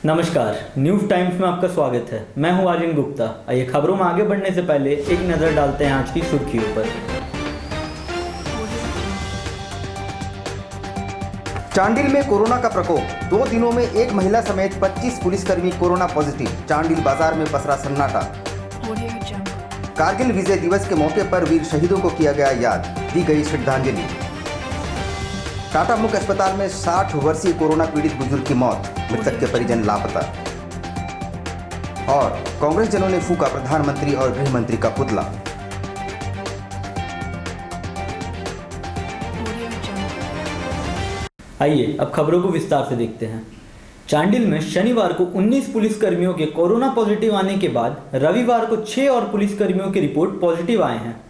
नमस्कार, news times में आपका स्वागत है। मैं हूं आर्यन गुप्ता। आइए खबरों में आगे बढ़ने से पहले एक नज़र डालते हैं आज की सुर्खियों पर। चांडिल में कोरोना का प्रकोप, 2 दिनों में एक महिला समेत 25 पुलिसकर्मी कोरोना पॉजिटिव। चांडिल बाजार में पसरा सन्नाटा। कारगिल विजय दिवस के मौके पर वीर शहीदों को किया गया याद, दी गई श्रद्धांजलि। टाटा मुख्य अस्पताल में 60 वर्षीय कोरोना पीड़ित बुजुर्ग की मौत, मृतक के परिजन लापता। और कांग्रेस जनों ने फूका प्रधानमंत्री और गृह मंत्री का पुतला। आइए अब खबरों को विस्तार से देखते हैं। चांडिल में शनिवार को 19 पुलिसकर्मियों के कोरोना पॉजिटिव आने के बाद रविवार को 6 और पुलिसकर्मियों की रिपोर्ट पॉजिटिव आए हैं।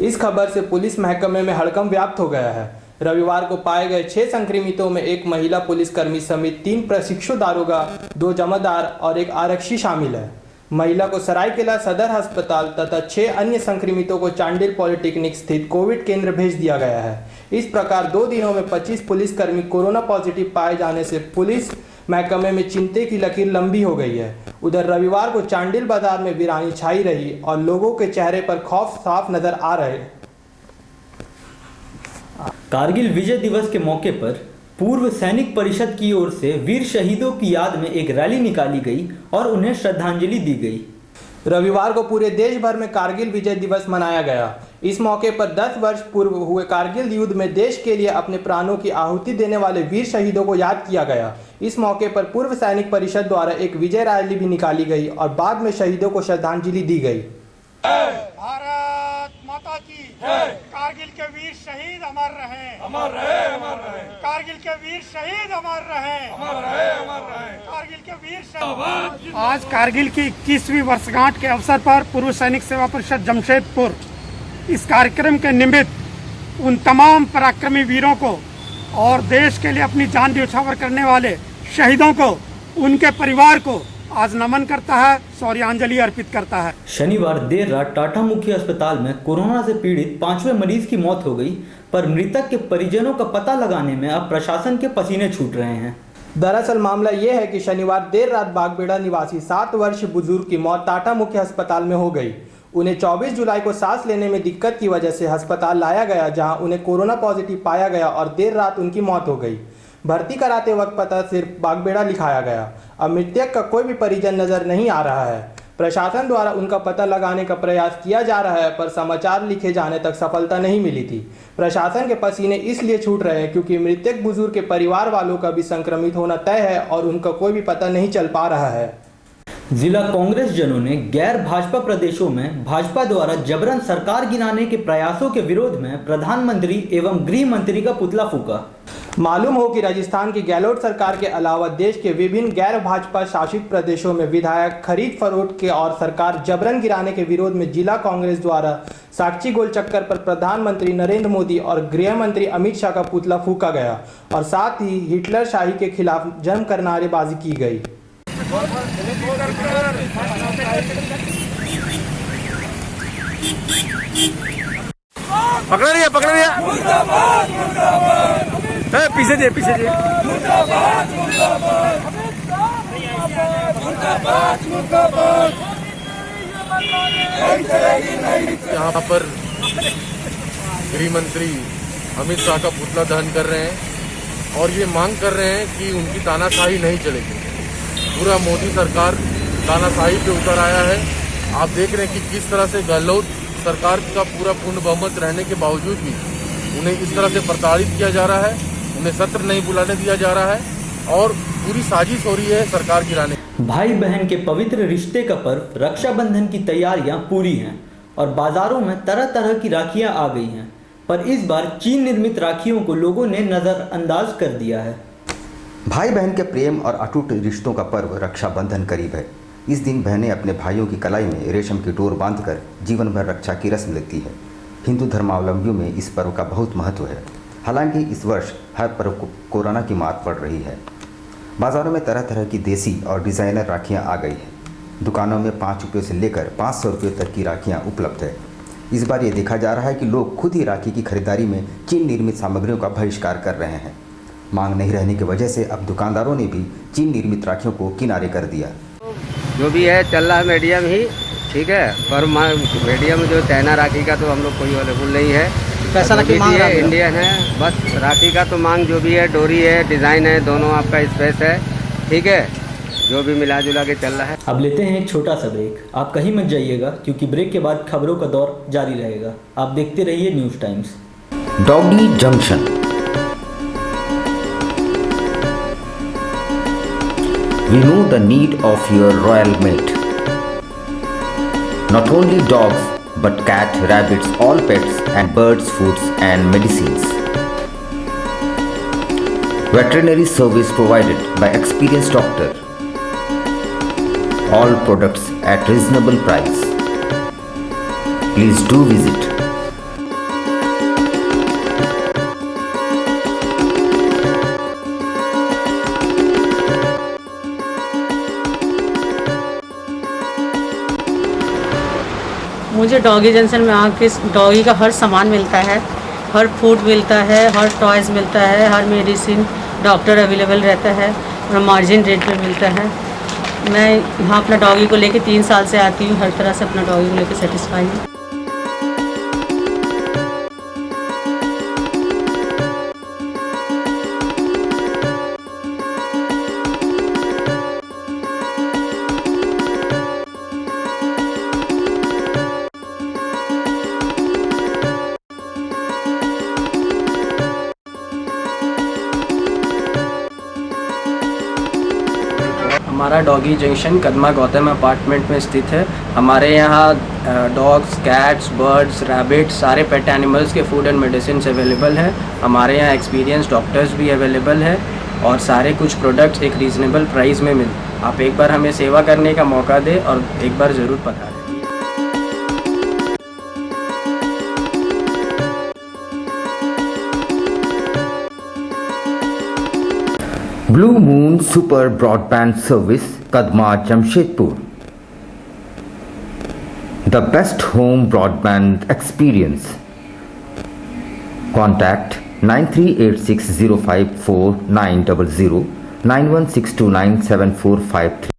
इस खबर से पुलिस महकमे में हड़कंप व्याप्त हो गया है। रविवार को पाए गए 6 संक्रमितों में एक महिला पुलिसकर्मी समेत 3 प्रशिक्षु दारोगा, 2 जमादार और 1 आरक्षी शामिल है। महिला को सरायकेला सदर अस्पताल तथा 6 अन्य संक्रमितों को चांडिल पॉलिटेक्निक स्थित कोविड केंद्र भेज दिया गया है। इस प्रकार 2 दिनों में 25 पुलिसकर्मी कोरोना पॉजिटिव पाए जाने से पुलिस महकमे में चिंता की लकीर लंबी हो गई है। उधर रविवार को चांडिल बाजार में वीरानी छाई रही और लोगों के चेहरे पर खौफ साफ नजर आ रहे। कारगिल विजय दिवस के मौके पर पूर्व सैनिक परिषद की ओर से वीर शहीदों की याद में एक रैली निकाली गई और उन्हें श्रद्धांजलि दी गई। रविवार को पूरे देश भर में कारगिल विजय दिवस मनाया गया। इस मौके पर 10 वर्ष पूर्व हुए कारगिल युद्ध में देश के लिए अपने प्राणों की आहुति देने वाले वीर शहीदों को याद किया गया। इस मौके पर पूर्व सैनिक परिषद द्वारा एक विजय रैली भी निकाली गई और बाद में शहीदों को श्रद्धांजलि दी गई। भारत माता की कारगिल के वीर शहीद अमर रहे, अमर रहे, अमर रहे। कारगिल के वीर शहीद अमर रहे, अमर रहे, अमर रहे। कारगिल के वीर शहीद। आज कारगिल की 21वीं वर्षगांठ के अवसर पर पूर्व सैनिक सेवा परिषद जमशेदपुर इस कार्यक्रम के निमित्त उन तमाम पराक्रमी वीरों को और देश के लिए अपनी जान न्यौछावर करने वाले शहीदों को, उनके परिवार को आज नमन करता है, शौर्यांजलि अर्पित करता है। शनिवार देर रात टाटा मुख्य अस्पताल में कोरोना से पीड़ित 5वें मरीज की मौत हो गई, पर मृतक के परिजनों का पता लगाने में अब प्रशासन के पसीने छूट रहे हैं। दरअसल मामला यह है कि शनिवार देर रात बागबेड़ा निवासी 7 वर्षीय बुजुर्ग की मौत टाटा मुख्य अस्पताल में हो गई। उन्हें 24 जुलाई को सांस लेने में दिक्कत की वजह से अस्पताल लाया गया, जहां उन्हें कोरोना पॉजिटिव पाया गया और देर रात उनकी मौत हो गई। भर्ती कराते वक्त पता सिर्फ बागबेड़ा लिखाया गया। अब मृतक का कोई भी परिजन नजर नहीं आ रहा है। प्रशासन द्वारा उनका पता लगाने का प्रयास किया जा रहा है, पर समाचार लिखे जाने तक सफलता नहीं मिली थी। प्रशासन के पसीने इसलिए छूट रहे हैं क्योंकि मृतक बुजुर्ग के परिवार वालों का भी संक्रमित होना तय है और उनका कोई भी पता नहीं चल पा रहा है। जिला कांग्रेस जनों ने गैर भाजपा प्रदेशों में भाजपा द्वारा जबरन सरकार गिराने के प्रयासों के विरोध में प्रधानमंत्री एवं गृह मंत्री का पुतला फूका। मालूम हो कि राजस्थान की गहलोत सरकार के अलावा देश के विभिन्न गैर भाजपा शासित प्रदेशों में विधायक खरीद फरोख्त के और सरकार जबरन गिराने के विरोध में जिला कांग्रेस द्वारा साक्षी गोल चक्कर पर प्रधानमंत्री नरेंद्र मोदी और गृह मंत्री अमित शाह का पुतला फूका गया और साथ ही हिटलर शाही के खिलाफ जमकर नारेबाजी की गई। पकड़ लिया पीछे दे यहाँ पर गृह मंत्री अमित शाह का पुतला दहन कर रहे हैं और ये मांग कर रहे हैं कि उनकी तानाशाही नहीं चलेगी। पूरा मोदी सरकार तानाशाही पे उतर आया है। आप देख रहे हैं कि किस तरह से गहलोत सरकार का पूरा पूर्ण बहुमत रहने के बावजूद भी उन्हें इस तरह से प्रताड़ित किया जा रहा है, उन्हें सत्र नहीं बुलाने दिया जा रहा है और पूरी साजिश हो रही है सरकार गिराने। भाई बहन के पवित्र रिश्ते का पर्व रक्षाबंधन की तैयारियां पूरी हैं और बाजारों में तरह तरह की राखियां आ गई हैं, पर इस बार चीन निर्मित राखियों को लोगों ने नज़रअंदाज कर दिया है। भाई बहन के प्रेम और अटूट रिश्तों का पर्व रक्षाबंधन करीब है। इस दिन बहनें अपने भाइयों की कलाई में रेशम की डोर बांधकर जीवन भर रक्षा की रस्म लेती है। हिंदू धर्मावलंबियों में इस पर्व का बहुत महत्व है। हालांकि इस वर्ष हर पर्व को कोरोना की मात पड़ रही है। बाज़ारों में तरह तरह की देसी और डिज़ाइनर राखियाँ आ गई हैं। दुकानों में 5 रुपये से लेकर 500 रुपये तक की राखियाँ उपलब्ध है। इस बार ये देखा जा रहा है कि लोग खुद ही राखी की खरीदारी में चीन निर्मित सामग्रियों का बहिष्कार कर रहे हैं। मांग नहीं रहने की वजह से अब दुकानदारों ने भी चीन निर्मित राखियों को किनारे कर दिया। जो भी है चल रहा है मीडियम ही, ठीक है, पर मीडियम जो चाइना राखी का तो हम लोग कोई अवेलेबल नहीं है। पैसा जो भी मांग रहा है इंडियन है, बस राखी का तो मांग जो भी है, डोरी है, डिज़ाइन है, दोनों आपका स्पेस है, ठीक है, जो भी मिला जुला के चल रहा है। अब लेते हैं एक छोटा सा ब्रेक। आप कहीं मत जाइएगा क्योंकि ब्रेक के बाद खबरों का दौर जारी रहेगा। आप देखते रहिए news times. Doggy junction. We know the need of your royal mate. Not only dogs, but cat, rabbits, all pets and birds, foods and medicines. Veterinary service provided by experienced doctor. All products at reasonable price. Please do visit. मुझे doggy junction में आके doggy का हर सामान मिलता है, हर food मिलता है, हर toys मिलता है, हर मेडिसिन, डॉक्टर अवेलेबल रहता है और मार्जिन रेट पे मिलता है। मैं यहाँ अपना डॉगी को लेके 3 साल से आती हूँ, हर तरह से अपना डॉगी को लेके सेटिस्फाई हूँ। हमारा doggy junction Kadma Gautam apartment में स्थित है। हमारे यहाँ डॉग्स, कैट्स, बर्ड्स, रैबिट, सारे पेट एनिमल्स के फूड एंड मेडिसिन अवेलेबल है। हमारे यहाँ एक्सपीरियंस डॉक्टर्स भी अवेलेबल है और सारे कुछ प्रोडक्ट्स एक रीज़नेबल प्राइस में मिल। आप एक बार हमें सेवा करने का मौका दें और एक बार ज़रूर पधारें। Blue Moon Super Broadband Service, Kadma, Jamshedpur. The best home broadband experience. Contact 9386054900 916297453.